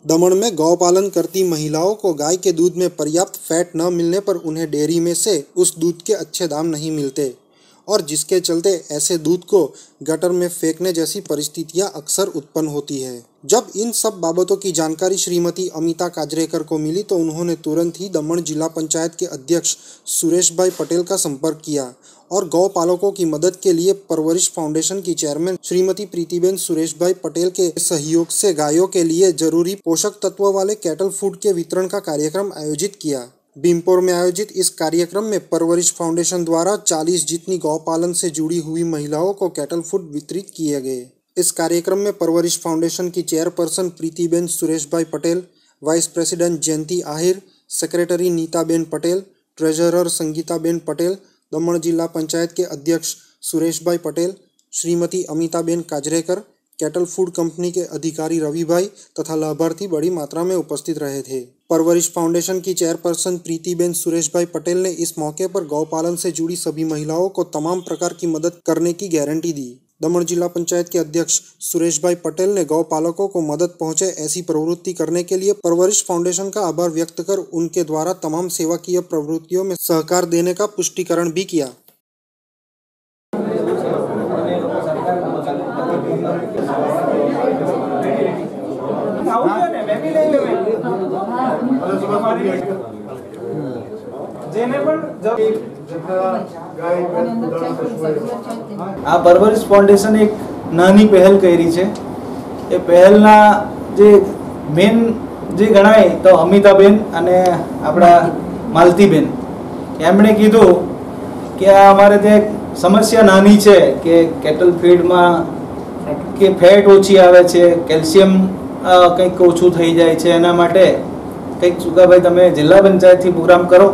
दमन में गौपालन करती महिलाओं को गाय के दूध में पर्याप्त फैट न मिलने पर उन्हें डेयरी में से उस दूध के अच्छे दाम नहीं मिलते और जिसके चलते ऐसे दूध को गटर में फेंकने जैसी परिस्थितियां अक्सर उत्पन्न होती है। जब इन सब बाबतों की जानकारी श्रीमती अमिता काजरेकर को मिली तो उन्होंने तुरंत ही दमन जिला पंचायत के अध्यक्ष सुरेश भाई पटेल का संपर्क किया और गौपालकों की मदद के लिए परवरिश फाउंडेशन की चेयरमैन श्रीमती प्रीतिबेन सुरेश भाई पटेल के सहयोग से गायों के लिए जरूरी पोषक तत्वों वाले कैटल फूड के वितरण का कार्यक्रम आयोजित किया। भीमपुर में आयोजित इस कार्यक्रम में परवरिश फाउंडेशन द्वारा 40 जितनी गौपालन से जुड़ी हुई महिलाओं को कैटल फूड वितरित किए गए। इस कार्यक्रम में परवरिश फाउंडेशन की chairperson Pritiben Suresh bhai Patel, vice president Jayanti Ahir, secretary Nitaben Patel, treasurer Sangitaben Patel, Daman जिला पंचायत के अध्यक्ष Suresh bhai Patel, Shrimati Amitaben Kajrekar, cattle food company के अधिकारी रवि भाई तथा लाभार्थी बड़ी मात्रा में उपस्थित रहे थे। परवरिश फाउंडेशन की चेयरपर्सन प्रीतिबेन सुरेश भाई पटेल ने इस मौके पर गौपालन से जुड़ी सभी महिलाओं को तमाम प्रकार की मदद करने की गारंटी दी। दमन जिला पंचायत के अध्यक्ष सुरेश भाई पटेल ने गौपालकों को मदद पहुंचे ऐसी प्रवृत्ति करने के लिए परवरिश फाउंडेशन का आभार व्यक्त कर उनके द्वारा तमाम सेवाकीय प्रवृत्तियों में सहकार देने का पुष्टिकरण भी किया। आ परवरिश फाउंडेशन एक नानी पहल करी है। ये पहलना जे मेन जे गणाय तो अमिताबेन अने आपड़ा मालतीबेन एमणे कीधु कि आ अमारे ते समस्या नानी है कि केटल फीड में के फैट ओછી આવે છે, કેલ્શિયમ કંઈક ઓછું થઈ જાય છે, એના માટે કંઈક સુકાભાઈ તમે જિલ્લા પંચાયતથી પ્રોગ્રામ કરો।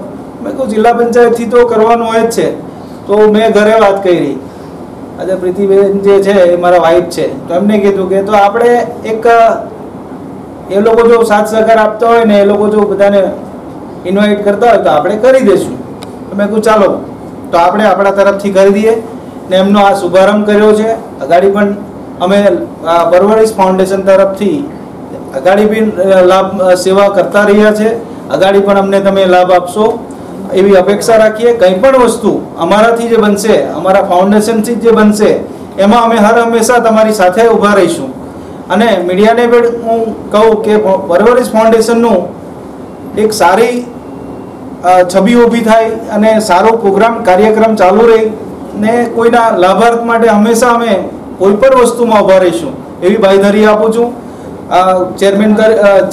મેં કહું જિલ્લા પંચાયતથી તો કરવાનું હોય જ છે। તો મેં ઘરે વાત કરી, આજે પ્રીતિબેન જે છે એ મારા વાઈફ છે, તો એમને કીધું કે તો આપણે એક એ લોકો જો સાથ સહકાર આપતા હોય ને, એ લોકો જો બધાને ઇન્વાઇટ કરતા હોય તો આપણે કરી દઈશું। તો મેં કહું ચાલો તો આપણે આપણા તરફથી કરી દઈએ ને એમનો આ શુભારંભ કર્યો છે। અગાડી પણ અમે પરવરિશ ફાઉન્ડેશન તરફથી અગાડી બી લાભ સેવા કરતા રહ્યા છે, અગાડી પણ અમને તમે લાભ આપશો એવી અપેક્ષા રાખીએ। કંઈ પણ વસ્તુ અમારાથી જે બનશે, અમારા ફાઉન્ડેશનથી જે બનશે એમાં અમે હર હંમેશા તમારી સાથે ઊભા રહીશું। અને મીડિયાને પણ હું કહું કે પરવરિશ ફાઉન્ડેશનનું એક સારી છબી ઊભી થાય અને સારો પ્રોગ્રામ કાર્યક્રમ ચાલુ રહે ને કોઈના લાભાર્થ માટે હંમેશા અમે કોઈ પણ વસ્તુમાં ઊભા રહીશું એવી બાંયધરી આપું છું।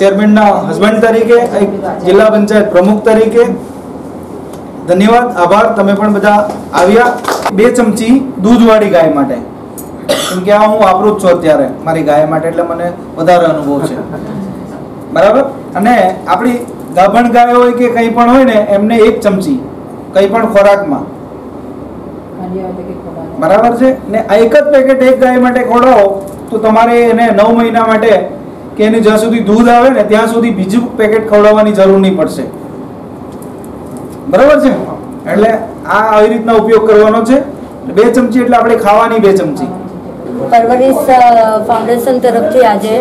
ચેરમેનના હસબન્ડ તરીકે, એક જિલ્લા પંચાયત પ્રમુખ તરીકે ધન્યવાદ, આભાર। તમે પણ બધા આવ્યા। 2 ચમચી દૂધવાળી ગાય માટે, કેમ કે આ હું વાપરું જ છું અત્યારે મારી ગાય માટે, એટલે મને વધારે અનુભવ છે, બરાબર। અને આપણી ગાભણ ગાય હોય કે કંઈ પણ હોય ને, એમને 1 ચમચી કંઈ પણ ખોરાકમાં, બરાબર છે ને। આ એક જ પેકેટ એક ગાય માટે ખવડાવો તો તમારે એને 9 મહિના માટે કે એને જ્યાં સુધી દૂધ આવે ને ત્યાં સુધી બીજું પેકેટ ખવડાવવાની જરૂર નહીં પડશે, બરાબર છે। એટલે આ આવી રીતના ઉપયોગ કરવાનો છે। 2 ચમચી એટલે આપણે ખાવાની 2 ચમચી। પરવરિશ ફાઉન્ડેશન તરફથી આજે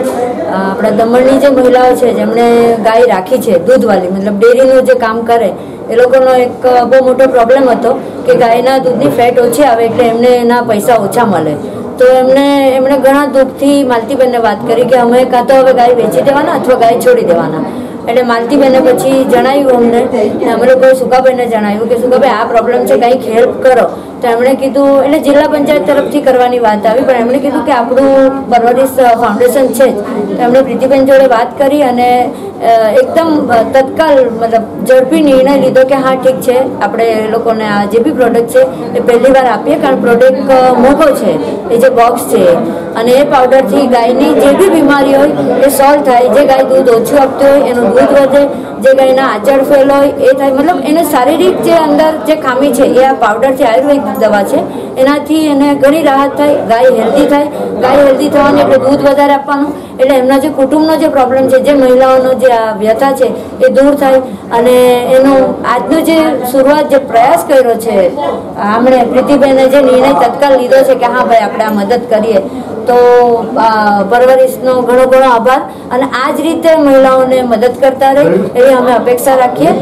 આપણા દમણની જે મહિલાઓ છે જેમણે ગાય રાખી છે દૂધવાળી, મતલબ ડેરીનું જે કામ કરે, એ લોકોનો એક બહુ મોટો પ્રોબ્લેમ હતો કે ગાયના દૂધની ફેટ ઓછી આવે એટલે એમને એના પૈસા ઓછા મળે। તો એમણે ઘણા દુઃખથી માલતીબેનને વાત કરી કે અમે કાં તો હવે ગાય વેચી દેવાના અથવા ગાય છોડી દેવાના। એટલે માલતીબેને પછી જણાવ્યું અમને, અમે લોકોએ સુકાભાઈને જણાવ્યું કે સુકાભાઈ આ પ્રોબ્લેમ છે, કંઈક હેલ્પ કરો। તો એમણે કીધું, એટલે જિલ્લા પંચાયત તરફથી કરવાની વાત આવી, પણ એમણે કીધું કે આપણું પરવરિશ ફાઉન્ડેશન છે જ। તો એમણે પ્રીતિબેન જોડે વાત કરી અને એકદમ તત્કાલ મતલબ ઝડપી નિર્ણય લીધો કે હા ઠીક છે, આપણે એ લોકોને આ જે બી પ્રોડક્ટ છે એ પહેલી વાર આપીએ, કારણ પ્રોડક્ટ મોટો છે, એ જે બોક્સ છે અને એ પાવડરથી ગાયની જે બી બીમારી હોય એ સોલ્વ થાય। જે ગાય દૂધ ઓછું આપતી હોય એનું દૂધ વધે, જે ગાયના આચળ ફેલ હોય એ થાય, મતલબ એને શારીરિક જે અંદર જે ખામી છે એ આ પાવડરથી, આયુર્વેદિક દવા છે એનાથી એને ઘણી રાહત થાય, ગાય હેલ્ધી થાય. ગાય હેલ્ધી થવાની એટલે દૂધ વધારે આપવાનું, એટલે એમના જે કુટુંબનો જે પ્રોબ્લેમ છે, જે મહિલાઓનો જે આ વ્યથા છે એ દૂર થાય. અને એનું આજનો જે શરૂઆત જે પ્રયાસ કર્યો છે આમણે પ્રીતિબેને જે નિર્ણય તત્કાલ લીધો છે કે હા ભાઈ આપણે આ મદદ કરીએ, તો પરવરિશનો ઘણો ઘણો આભાર. અને આ જ રીતે મહિલાઓને મદદ કરતા રહે એવી અમે અપેક્ષા રાખીએ.